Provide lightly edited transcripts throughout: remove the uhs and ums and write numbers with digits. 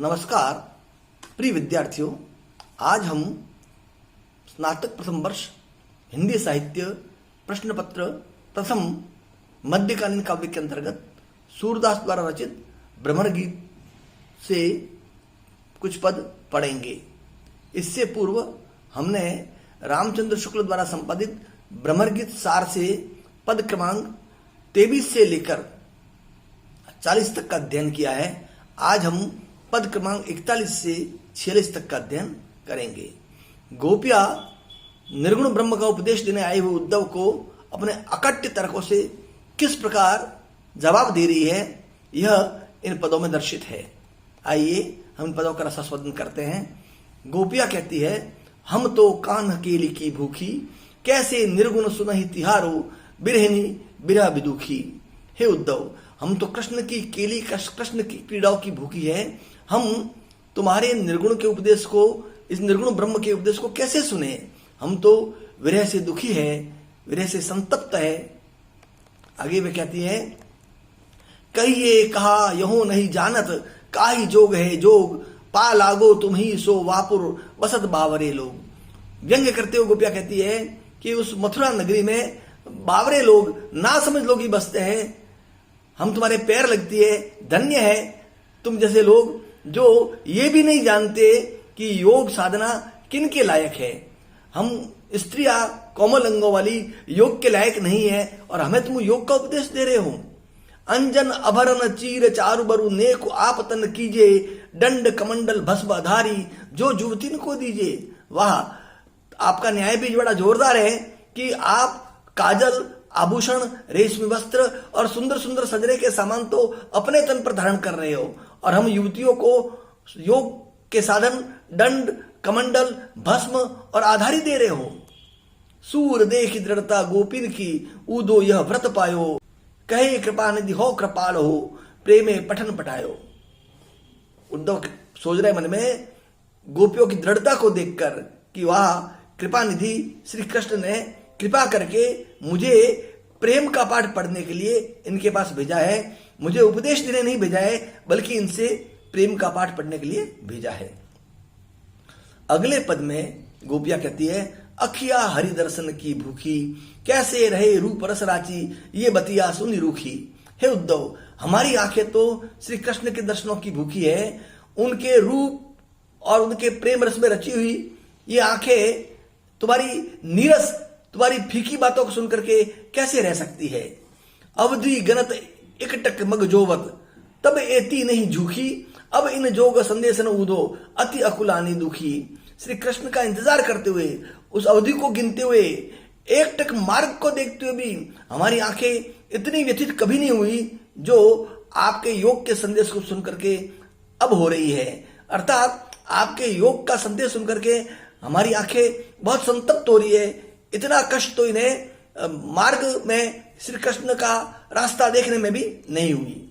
नमस्कार प्रिय विद्यार्थियों, आज हम स्नातक प्रथम वर्ष हिंदी साहित्य प्रश्न पत्र प्रथम मध्यकालीन काव्य के अंतर्गत सूरदास द्वारा रचित भ्रमर गीत से कुछ पद पढ़ेंगे। इससे पूर्व हमने रामचंद्र शुक्ल द्वारा संपादित भ्रमर गीत सार से पद क्रमांक 23 से लेकर 40 तक का अध्ययन किया है। आज हम पद क्रमांक 41 से 46 तक का अध्ययन करेंगे। गोपिया निर्गुण ब्रह्म का उपदेश देने आए हुए उद्धव को अपने अकट्य तर्कों से किस प्रकार जवाब दे रही है, यह इन पदों में दर्शित है। आइए हम इन पदों का रसास्वादन करते हैं। गोपिया कहती है, हम तो कान केली की भूखी, कैसे निर्गुण सुनहि तिहारो, बिरहिनी बिरह बिदुखी। हे उद्धव, हम तो कृष्ण की केली, कृष्ण की पीड़ाओं की भूखी है। हम तुम्हारे निर्गुण के उपदेश को, इस निर्गुण ब्रह्म के उपदेश को कैसे सुने। हम तो विरह से दुखी है, विरह से संतप्त है। आगे वे कहती है, कहिए कहा यहो नहीं जानत, काहि जोग है जोग, पा लागो तुम ही सो वापुर, बसत बावरे लोग। व्यंग्य करते हुए गोपिया कहती है कि उस मथुरा नगरी में बावरे लोग, ना समझ लोग ही बसते हैं। हम तुम्हारे पैर लगती है, धन्य है तुम जैसे लोग जो ये भी नहीं जानते कि योग साधना किन के लायक है। हम स्त्रियां कोमल अंगों वाली योग के लायक नहीं है और हमें तुम योग का उपदेश दे रहे हो। अंजन अभरण चीर चारु बरु, नेक आपतन कीजे, दंड कमंडल भस्म आधारी, जो युवती को दीजिए। वाह, आपका न्याय भी बड़ा जोरदार है कि आप काजल, आभूषण, रेशमी वस्त्र और सुंदर सुंदर सजने के सामान तो अपने तन पर धारण कर रहे हो, और हम युवतियों को योग के साधन दंड, कमंडल, भस्म और आधारी दे रहे हो। सूर देख दृढ़ता गोपिन की, ऊदो यह व्रत पायो, कहे कृपा निधि हो कृपाल हो, प्रेमे पठन पठायो। उद्धव सोच रहे मन में गोपियों की दृढ़ता को देखकर कि वाह, कृपा निधि श्री कृष्ण ने कृपा करके मुझे प्रेम का पाठ पढ़ने के लिए इनके पास भेजा है। मुझे उपदेश देने नहीं भेजा है, बल्कि इनसे प्रेम का पाठ पढ़ने के लिए भेजा है। अगले पद में गोपिया कहती है, अखिया हरि दर्शन की भूखी, कैसे रहे रूप रस राची, ये बतिया सुनी रूखी। हे उद्धव, हमारी आंखें तो श्री कृष्ण के दर्शनों की भूखी है। उनके रूप और उनके प्रेम रस में रची हुई ये आंखें तुम्हारी नीरस, तुम्हारी फीकी बातों को सुनकर के कैसे रह सकती है। अवधि गणत एकटक मग जोवत, तब एती नहीं झूठी, अब इन जोग संदेश न ऊदो, अति अकुलानी दुखी। श्री कृष्ण का इंतजार करते हुए, उस अवधि को गिनते हुए, एक टक मार्ग को देखते हुए भी हमारी आंखें इतनी व्यथित कभी नहीं हुई जो आपके योग के संदेश को सुनकर के अब हो रही है। अर्थात आपके योग का संदेश सुनकर के हमारी आंखें बहुत संतप्त हो रही है। इतना कष्ट तो इन्हें मार्ग में श्री कृष्ण का रास्ता देखने में भी नहीं हुई।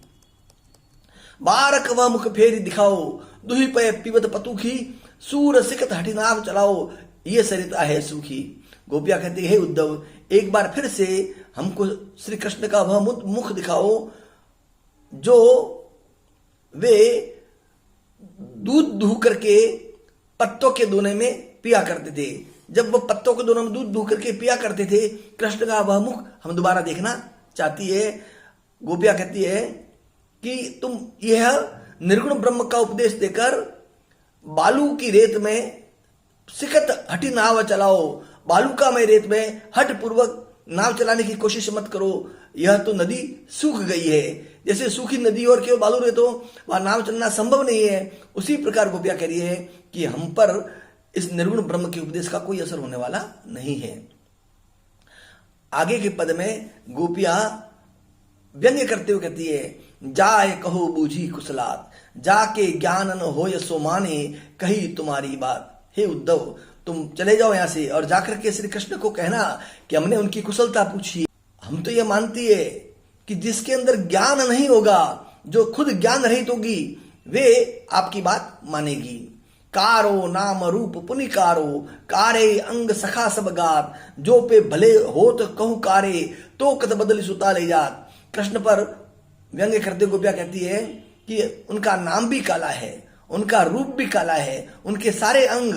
बारक वह मुख फेरी दिखाओ, दुही पे पीवत पतुखी, सूर सिकत हठिनाव चलाओ, ये सरिता है सूखी। गोपिया कहती है, उद्धव, एक बार फिर से हमको श्री कृष्ण का वह मुख दिखाओ जो वे दूध दूह करके पत्तों के दोने में पिया करते थे। जब वह पत्तों के दोनों में दूध दूह करके पिया करते थे, कृष्ण का वह मुख हम दोबारा देखना चाहती है। गोपिया कहती है कि तुम यह निर्गुण ब्रह्म का उपदेश देकर बालू की रेत में सिकत हठी नाव चलाओ, बालूका में रेत में हठ पूर्वक नाव चलाने की कोशिश मत करो। यह तो नदी सूख गई है, जैसे सूखी नदी और केवल बालू रेत हो वहां नाव चलना संभव नहीं है। उसी प्रकार गोपिया कह रही है कि हम पर इस निर्गुण ब्रह्म के उपदेश का कोई असर होने वाला नहीं है। आगे के पद में गोपिया व्यंग्य करते हुए कहती है, जाय कहो बूझी कुशलात, जाके ज्ञान न होय सो माने, कही तुम्हारी बात। हे उद्धव, तुम चले जाओ यहां से और जाकर के श्री कृष्ण को कहना कि हमने उनकी कुशलता पूछी। हम तो यह मानती है कि जिसके अंदर ज्ञान नहीं होगा, जो खुद ज्ञान रहित होगी, वे आपकी बात मानेगी। कारो नाम रूप पुनिकारो, कारे अंग सखा सब गात, जो पे भले होत कहूं कारे, तो कत बदली सुता ले जात। कृष्ण पर व्यंग्य करते गोपिया कहती है कि उनका नाम भी काला है उनका रूप भी काला है, उनके सारे अंग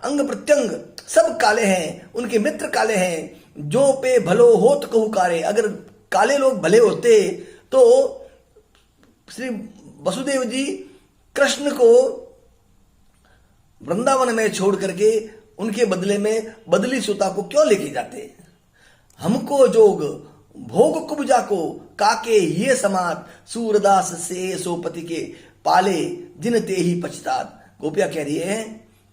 अंग प्रत्यंग सब काले हैं, उनके मित्र काले हैं। जो पे भलो होत कहू कारे, अगर काले लोग भले होते तो श्री वसुदेव जी कृष्ण को वृंदावन में छोड़ करके उनके बदले में बदली सुता को क्यों लेके जाते। हमको जोग भोग कुब्जा को काके ये समात, सूरदास से सोपति के पाले जिन ते ही पछतात। गोपिया कह रही है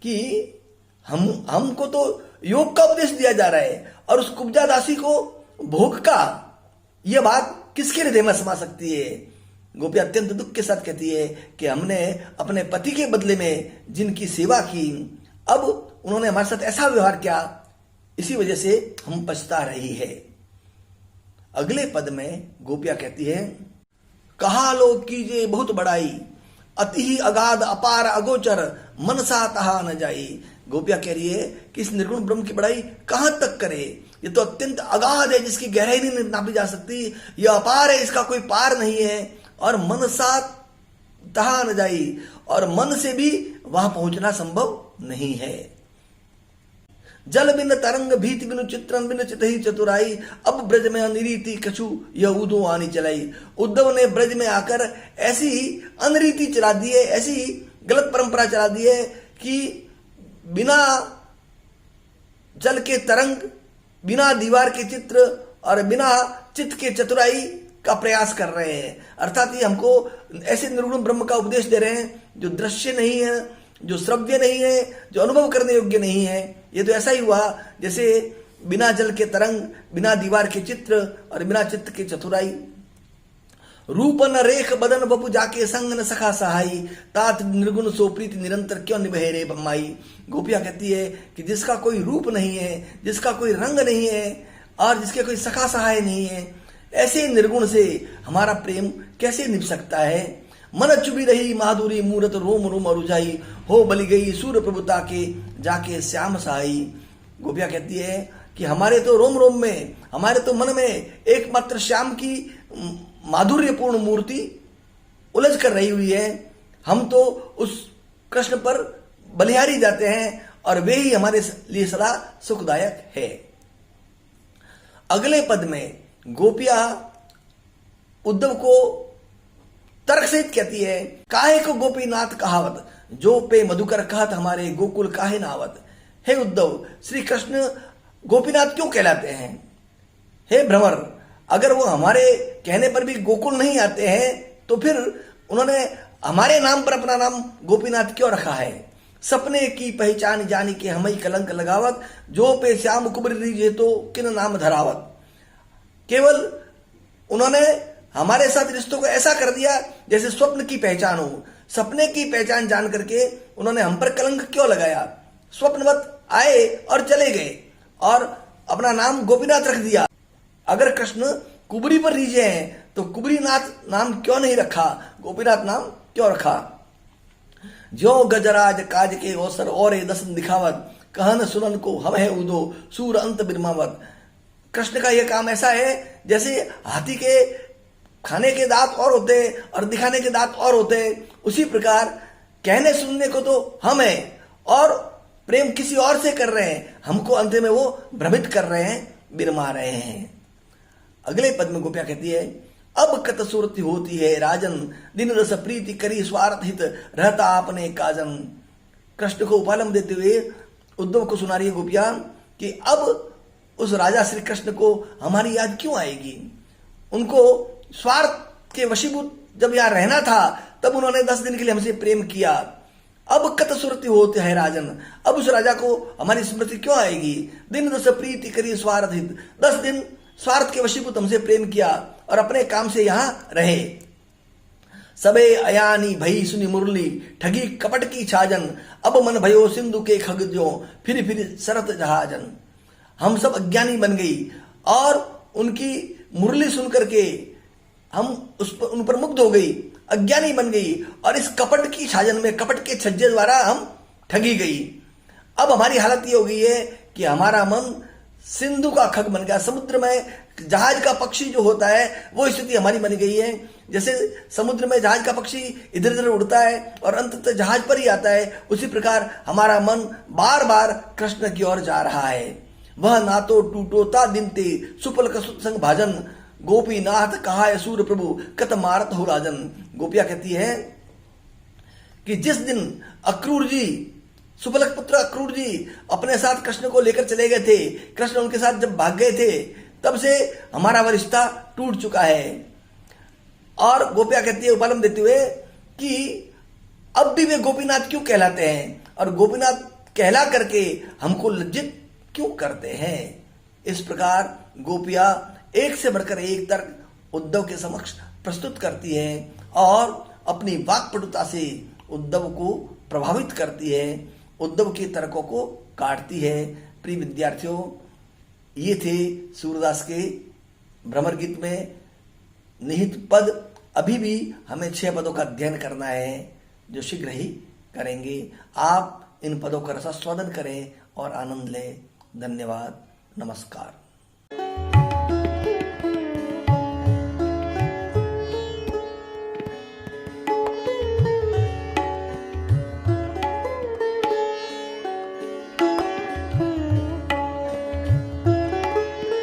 कि हमको तो योग का उपदेश दिया जा रहा है और उस कुब्जा दासी को भोग का, यह बात किसके हृदय में समा सकती है। गोपिया अत्यंत दुख के साथ कहती है कि हमने अपने पति के बदले में जिनकी सेवा की, अब उन्होंने हमारे साथ ऐसा व्यवहार किया, इसी वजह से हम पछता रही है। अगले पद में गोपिया कहती है, कहा लोग कीजिए बहुत बड़ाई, अति ही अगाध अपार अगोचर, मनसा तहा न जाई। गोपिया कह रही है कि इस निर्गुण ब्रह्म की बड़ाई कहां तक करे, ये तो अत्यंत अगाध है, जिसकी गहराई नहीं नापी जा सकती, यह अपार है, इसका कोई पार नहीं है। और मनसा तहा न जाई, और मन से भी वहां पहुंचना संभव नहीं है। जल बिन तरंग भीति बिनु चित्रन बिन चितहि चतुराई, अब ब्रज में अनिरीति कछु यह उदो आनी चलाई। उद्धव ने ब्रज में आकर ऐसी अनरीति चला दी है, ऐसी गलत परंपरा चला दी है कि बिना जल के तरंग, बिना दीवार के चित्र और बिना चित्त के चतुराई का प्रयास कर रहे हैं। अर्थात ये हमको ऐसे निर्गुण ब्रह्म का उपदेश दे रहे हैं जो दृश्य नहीं है, जो श्रव्य नहीं है, जो अनुभव करने योग्य नहीं है। ये तो ऐसा ही हुआ जैसे बिना जल के तरंग, बिना दीवार के चित्र और बिना चित्त के चतुराई। रूप न रेख बदन बपु जाके संग न सखा सहाई, तात निर्गुण सो प्रीति निरंतर क्यों निभे रे बम्माई। गोपिया कहती है कि जिसका कोई रूप नहीं है, जिसका कोई रंग नहीं है और जिसके कोई सखा सहाय नहीं है, ऐसे निर्गुण से हमारा प्रेम कैसे निभ सकता है। मन चुभी रही माधुरी मूरत रोम रोम अरुझाई, हो बलि गई सूर्य प्रभुता के जाके श्याम सहाई। गोपिया कहती है कि हमारे तो रोम रोम में, हमारे तो मन में एकमात्र श्याम की माधुर्यपूर्ण मूर्ति उलझ कर रही हुई है। हम तो उस कृष्ण पर बलिहारी जाते हैं और वे ही हमारे लिए सदा सुखदायक है। अगले पद में गोपिया उद्धव को तर्क सहित कहती है, काहे को गोपीनाथ कहावत, जो पे मधुकर कहत हमारे गोकुल काहे नावत। हे उद्धव, श्री कृष्ण गोपीनाथ क्यों कहलाते हैं। हे भ्रमर, अगर वो हमारे कहने पर भी गोकुल नहीं आते हैं तो फिर उन्होंने हमारे नाम पर अपना नाम गोपीनाथ क्यों रखा है। सपने की पहचान जानी के हमई कलंक लगावत, जो पे श्याम कुबरी रीजे तो किन नाम धरावत। केवल उन्होंने हमारे साथ रिश्तों को ऐसा कर दिया जैसे स्वप्न की पहचान हो। सपने की पहचान जान करके उन्होंने हम पर कलंक क्यों लगाया। स्वप्नवत आए और चले गए और अपना नाम गोपीनाथ रख दिया। अगर कृष्ण कुबरी पर रीझे हैं तो कुबरीनाथ नाम क्यों नहीं रखा, गोपीनाथ नाम क्यों रखा। ज्यो गजराज काज के अवसर और दसन दिखावत, कहन सुनन को हम है उदो सूर अंत बिरमावत। कृष्ण का यह काम ऐसा है जैसे हाथी के खाने के दांत और होते हैं और दिखाने के दांत और होते हैं, उसी प्रकार कहने सुनने को तो हम हैं और प्रेम किसी और से कर रहे हैं, हमको अंत में वो भ्रमित कर रहे हैं, बिरमा रहे हैं। अगले पद में गोपिया कहती है, अब कत सुरति होती है राजन, दिन रस प्रीति करी स्वार्थ हित रहता आपने काजन। कृष्ण को उपालम देते हुए उद्धव को सुना रही है गोपिया कि अब उस राजा श्री कृष्ण को हमारी याद क्यों आएगी। उनको स्वार्थ के वशीभूत जब यहां रहना था तब उन्होंने 10 दिन के लिए हमसे प्रेम किया। अब कत सुरति होते है राजन, अब उस राजा को हमारी स्मृति क्यों आएगी। दिन रस प्रीति करी स्वार्थ हित, 10 दिन स्वार्थ के वशीभूत हमसे प्रेम किया और अपने काम से यहां रहे। सबे अयानी भई सुनी मुरली, ठगी कपट की छाजन, अब मन भयो सिंधु के खगजो, फिर सरत जहाजन। हम सब अज्ञानी बन गई और उनकी मुरली सुनकर के हम उन पर मुग्ध हो गई, अज्ञानी बन गई और इस कपट की छाजन में, कपट के छज्जे द्वारा हम ठगी गई। अब हमारी हालत ये हो गई है कि हमारा मन सिंधु का खग बन गया, समुद्र में जहाज का पक्षी जो होता है वो स्थिति हमारी बन गई है। जैसे समुद्र में जहाज का पक्षी इधर उधर उड़ता है और अंततः जहाज पर ही आता है, उसी प्रकार हमारा मन बार बार कृष्ण की ओर जा रहा है। वह ना तो टूटोता दिन ते सुपल कसुत संग भाजन, गोपीनाथ कहा सूर प्रभु कत मारत हो राजन। गोपिया कहती है कि जिस दिन अक्रूर जी, सुपलक पुत्र अक्रूर जी अपने साथ कृष्ण को लेकर चले गए थे, कृष्ण उनके साथ जब भाग गए थे, तब से हमारा वह रिश्ता टूट चुका है। और गोपिया कहती है उपलम देते हुए कि अब भी वे गोपीनाथ क्यों कहलाते हैं और गोपीनाथ कहला करके हमको लज्जित क्यों करते हैं। इस प्रकार गोपिया एक से बढ़कर एक तर्क उद्धव के समक्ष प्रस्तुत करती है और अपनी वाक्पटुता से उद्धव को प्रभावित करती है, उद्धव के तर्कों को काटती है। प्रिय विद्यार्थियों, ये थे सूरदास के भ्रमर गीत में निहित पद। अभी भी हमें 6 पदों का अध्ययन करना है, जो शीघ्र ही करेंगे। आप इन पदों का रसास्वादन करें और आनंद लें। धन्यवाद, नमस्कार।